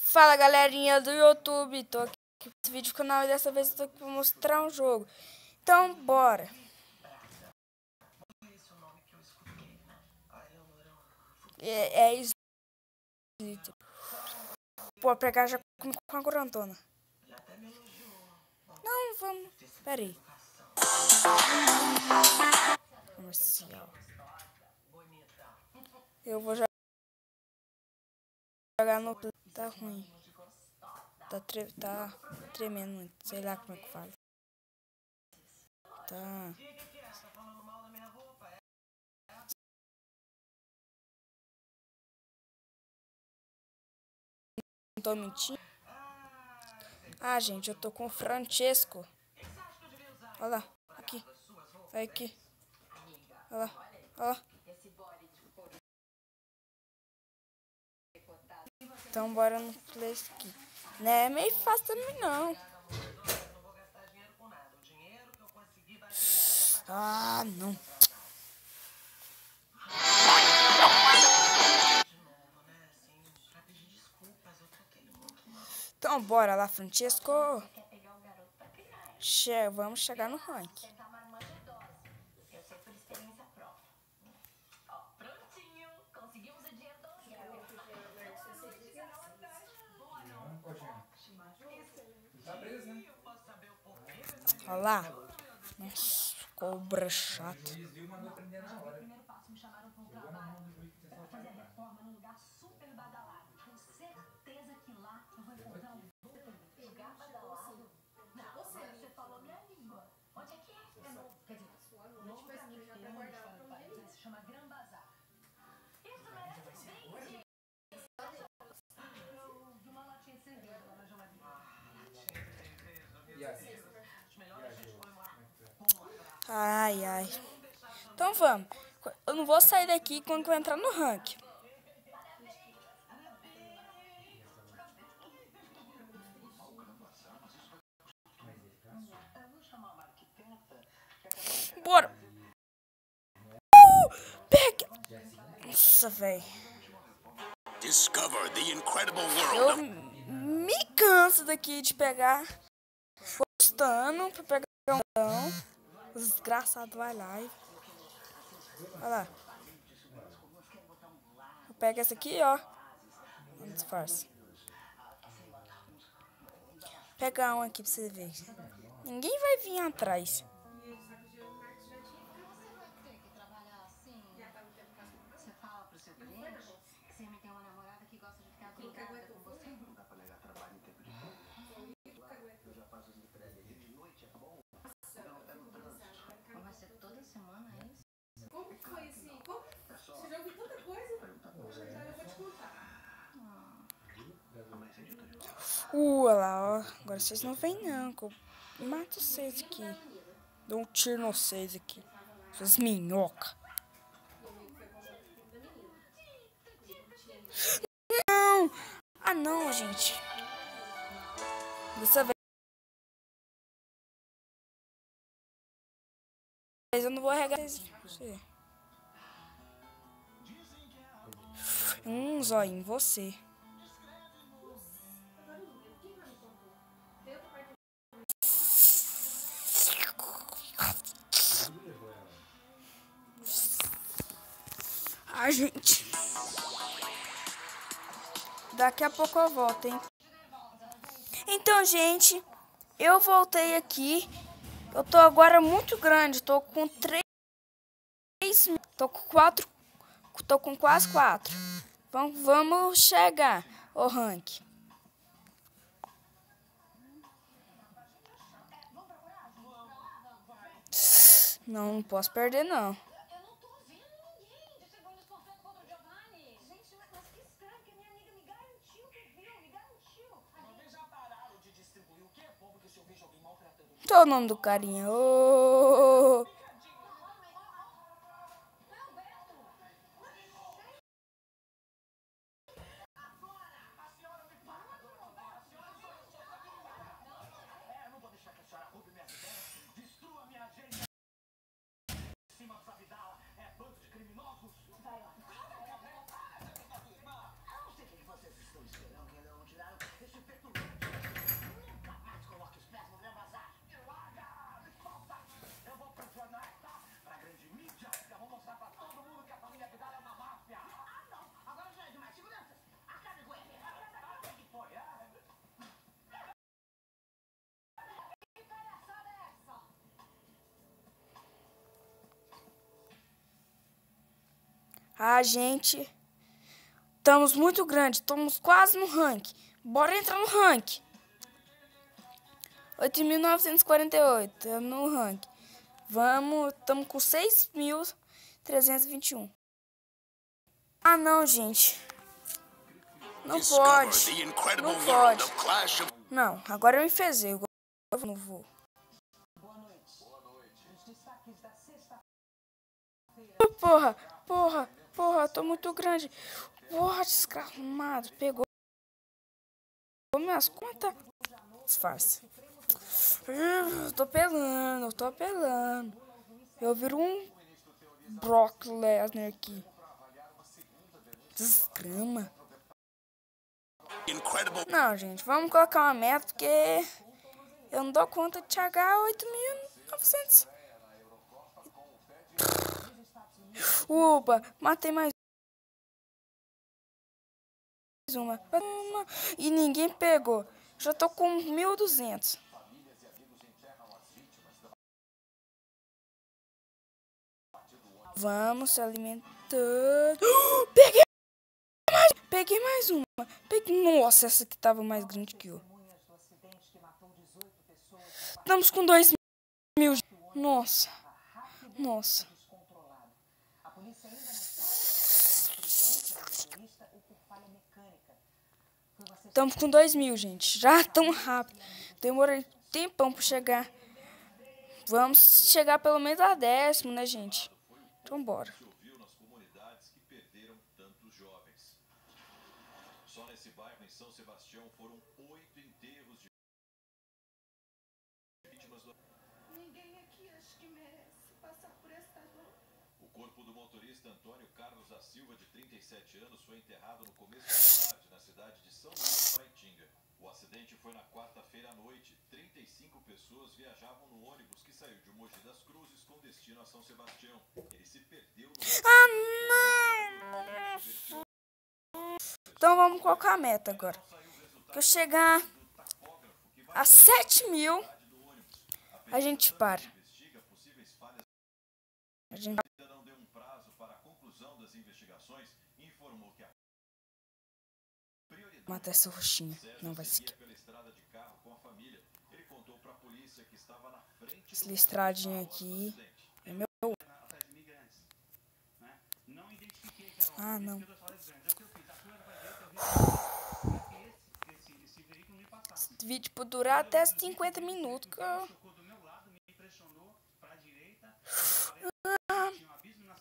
Fala galerinha do YouTube, tô aqui com esse vídeo no canal e dessa vez eu tô aqui pra mostrar um jogo. Então bora. É isso. Pô, pegar já com a corantona. Não, vamos. Pera aí. Comercial. Eu vou jogar no... Tá ruim. Tá tremendo muito. Sei lá como é que fala. Tá. Não tô mentindo. Ah, gente, eu tô com o Francesco. Olha lá. Aqui. Sai aqui. Olha lá. Olha lá. Então bora no play aqui. Não é meio fácil também não. Ah, não. Então bora lá, Francesco. Vamos chegar no ranking. Olha lá. Nossa, cobra chato. Ai, ai. Então vamos. Eu não vou sair daqui quando eu entrar no ranking. Bora. Pega. Nossa, velho. Eu me canso daqui de pegar. Gostando pra pegar um grão. O desgraçado vai lá e... Olha lá. Eu pego essa aqui, ó. Não disfarça. Vou pegar um aqui pra você ver. Ninguém vai vir atrás. Olha lá, ó. Agora vocês não vêm não, que eu mato vocês aqui. Dou um tiro no vocês aqui. Essas minhocas. Não! Ah não, gente. Dessa vez eu não vou arregar você. Zóio em você. Ah, gente. Daqui a pouco eu volto, hein? Então, gente, eu voltei aqui. Eu tô agora muito grande. Tô com 3. Tô com 4. Tô com quase 4. Vamos chegar o ranking. Não posso perder, não. Qual é o nome do carinha? Oh. A gente... Estamos muito grandes. Estamos quase no ranking. Bora entrar no ranking. 8.948. Estamos no ranking. Vamos... Estamos com 6.321. Ah, não, gente. Não pode. Não pode. Não, agora eu enfezei. Eu não vou. Porra, tô muito grande. Porra, desgramado. Pegou minhas contas. Disfarce. Tô apelando. Eu viro um Brock Lesnar aqui. Desgrama. Não, gente, vamos colocar uma meta, porque eu não dou conta de chegar a 8.900. Upa, matei mais uma. E ninguém pegou. Já tô com 1.200. Vamos se alimentando. Peguei mais uma. Nossa, essa aqui tava mais grande que eu. Estamos com 2.000. Nossa. Estamos com 2.000, gente. Já tão rápido. Demorei tempão pra chegar. Vamos chegar pelo menos a 10º, né, gente? Então bora. Só nesse bairro em São Sebastião foram 8 enterros de vítimas do... Ninguém aqui acho que merece passar por essa dor. O corpo do motorista Antônio Carlos da Silva, de 37 anos, foi enterrado no começo da tarde na cidade de São Luís, Paraitinga. O acidente foi na quarta-feira à noite. 35 pessoas viajavam no ônibus que saiu de Mogi das Cruzes com destino a São Sebastião. Ele se perdeu no... Ah, não! Então vamos colocar a meta agora. Que eu chegar a 7.000, a gente para. A gente mata essa roxinha. Não vai seguir. Essa listradinha aqui é meu. Ah, não. Esse vídeo pode durar até 50 minutos.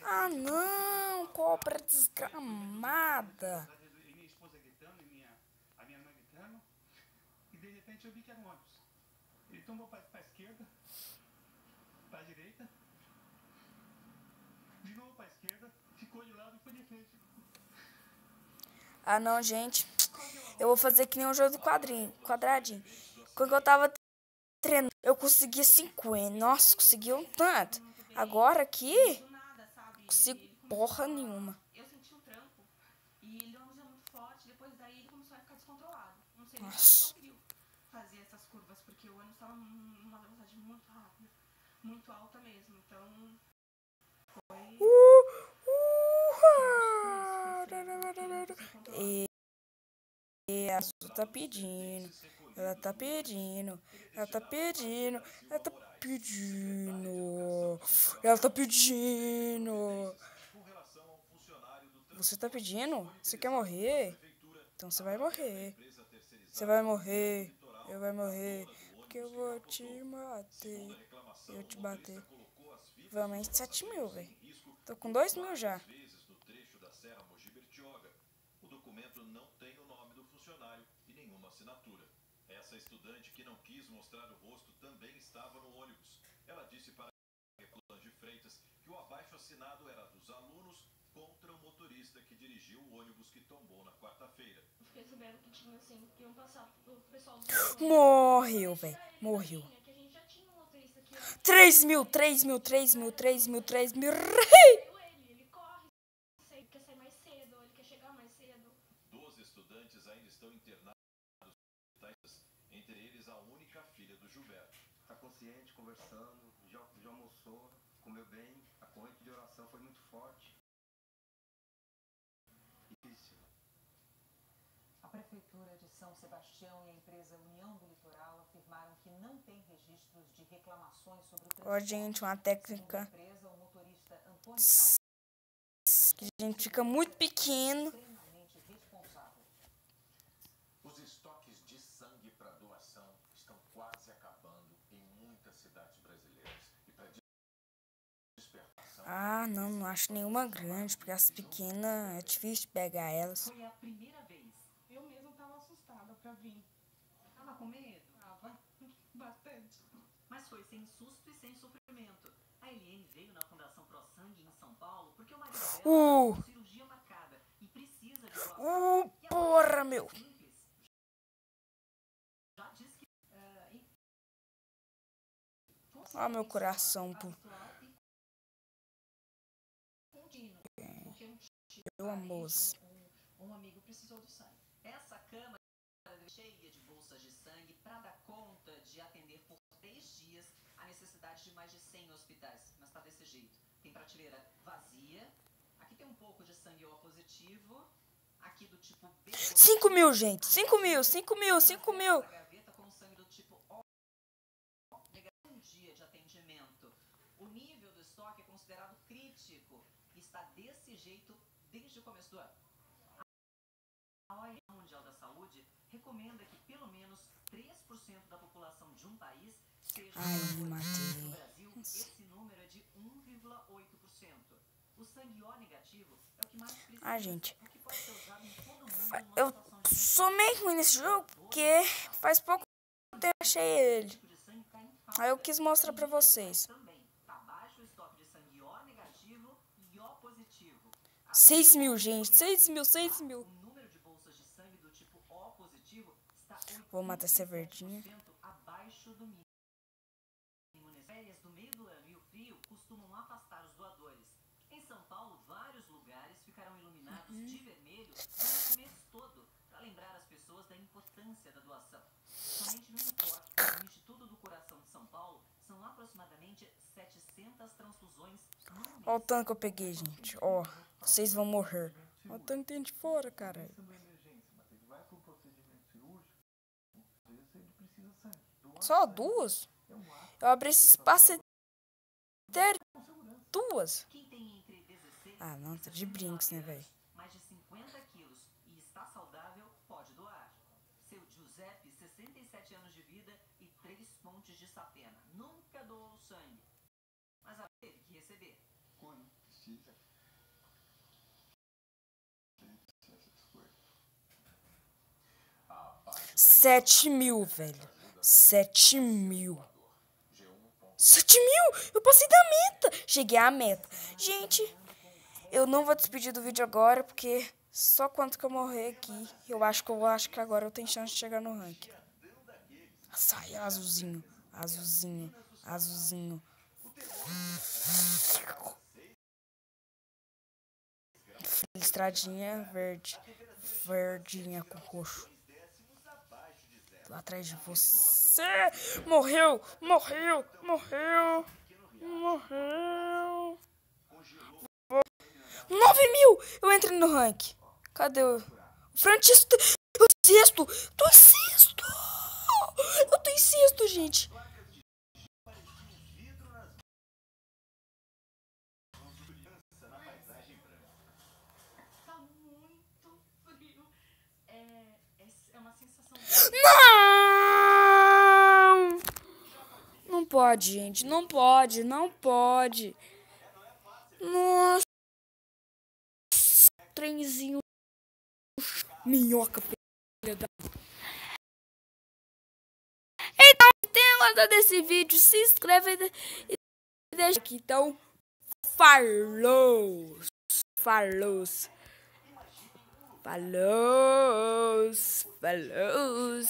Ah, não. Cobra desgramada. E de repente eu vi que era um ônibus. Ele tombou para a esquerda, para a direita, de novo para a esquerda, ficou de lado e foi de frente. Ah, não, gente. Eu vou fazer que nem um jogo do quadradinho. Quando eu tava treinando, eu conseguia 50. Nossa, consegui um tanto. Agora aqui, não consigo porra nenhuma. Eu senti um trampo e ele não é muito forte. Depois daí ele começou a ficar descontrolado. Não sei nem se ele conseguiu fazer essas curvas, porque o ônibus estava numa velocidade muito rápida, muito alta mesmo. Então, foi... E a Azul tá pedindo. Ela tá pedindo. Ela tá pedindo. Ela tá pedindo. Ela tá pedindo. Você tá pedindo? Você quer morrer? Então você vai morrer. Você vai morrer. Eu vou morrer. Porque eu vou te bater. Eu te bater. Vamos, 7.000, velho. Tô com 2.000 já. O documento não tem o nome do funcionário e nenhuma assinatura. Essa estudante que não quis mostrar o rosto também estava no ônibus. Ela disse para Reclusão de Freitas que o abaixo-assinado era dos alunos contra o motorista que dirigiu o ônibus que tombou na quarta-feira. Porque souberam que tinha, assim, que iam passar pro pessoal do... Morreu, velho. Morreu. 3.000, 3.000, 3.000, 3.000, 3.000. Ele corre, ele quer sair mais cedo, ele quer chegar mais cedo. 12 estudantes ainda estão internados, entre eles a única filha do Gilberto. Está consciente, conversando, já almoçou, comeu bem, a corrente de oração foi muito forte. Prefeitura de São Sebastião e a empresa União do Litoral afirmaram que não tem registros de reclamações sobre o transporte. Ó, gente, uma técnica Segundo a empresa, o motorista Antônio que a gente fica muito pequeno. extremamente responsável. Os estoques de sangue para doação estão quase acabando em muitas cidades brasileiras. E para dispersão... Ah, não acho nenhuma grande, porque as pequenas é difícil de pegar elas. Foi a primeira vez. Eu mesma tava assustada pra vir. Tava com medo? Tava bastante. Mas foi sem susto e sem sofrimento. A Eliane veio na Fundação Pro Sangue em São Paulo porque o marido dela tem cirurgia marcada e precisa de doação. E a Porra, meu. simples. Já disse que Ó, meu coração, pô. Contínuo. Porque Eu amo. um amigo precisou do sangue. essa câmara cheia de bolsas de sangue para dar conta de atender por 3 dias a necessidade de mais de 100 hospitais. Mas tá desse jeito. Tem prateleira vazia. Aqui tem um pouco de sangue O positivo. Aqui do tipo B. 5 mil, gente. 5 mil, 5 mil, 5 mil. Essa gaveta com sangue do tipo O. Um dia de atendimento. O nível do estoque é considerado crítico. E está desse jeito desde o começo do ano. A Organização Mundial da Saúde recomenda que pelo menos 3% da população de um país seja Ai, no matei. Brasil, esse número é de 1,8%. O sangue O negativo é o que mais precisa. Ah, gente. O que pode ser usado em todo mundo numa Eu situação de sou meio ruim nesse jogo, porque faz pouco tempo eu achei ele. tipo de sangue cai em falta. Aí eu quis mostrar pra vocês. Também tá baixo o estoque de sangue O negativo e O positivo. 6 mil, gente. 6 mil, 6 mil. O número de bolsas de sangue do tipo O positivo está Vou matar essa verdinha. 87% abaixo do mínimo. Nas férias do meio do ano e o frio costumam afastar os doadores. Em São Paulo, vários lugares ficarão iluminados de vermelho durante o mês todo, para lembrar as pessoas da importância da doação. Somente no Importa, no Instituto do Coração de São Paulo, são aproximadamente 700 transfusões no mês. Ó o tanto que eu peguei, gente. Ó, vocês vão morrer. Ó o tanto que tem de fora, cara. Pensando em emergência, mas ele vai para um procedimento cirúrgico, às vezes ele precisa sangue. Doar Só sangue 2? é um ato Eu abri esse espaço inteiro. com segurança. 2? Quem tem entre 16 Ah, não, tá de brinks, né, velho? mais de 50 quilos e está saudável, pode doar. Seu Giuseppe, 67 anos de vida e 3 pontes de sapena. Nunca doou sangue, mas ela teve que receber. Quando precisa. Essas coisas. 7 mil, velho. 7 mil. 7 mil! Eu passei da meta! Cheguei à meta. Gente, eu não vou despedir do vídeo agora, porque só quando que eu morrer aqui, eu acho que agora eu tenho chance de chegar no ranking. Sai, azulzinho, azulzinho, azulzinho. Listradinha verde, verdinha com roxo. Lá atrás de você. Morreu, morreu, morreu, morreu. 9 mil! Eu entrei no ranking. Cadê o Francisco? Eu tô em sexto! Tô em sexto! Eu tô em sexto, gente. Tá muito frio. É uma sensação. Não! Não pode, gente. Não pode, não pode. Nossa. Trenzinho. Minhoca, filha da... Então, se tem gostado desse vídeo, se inscreve e deixa aqui. Então, falou. Falou. Falou. Falou.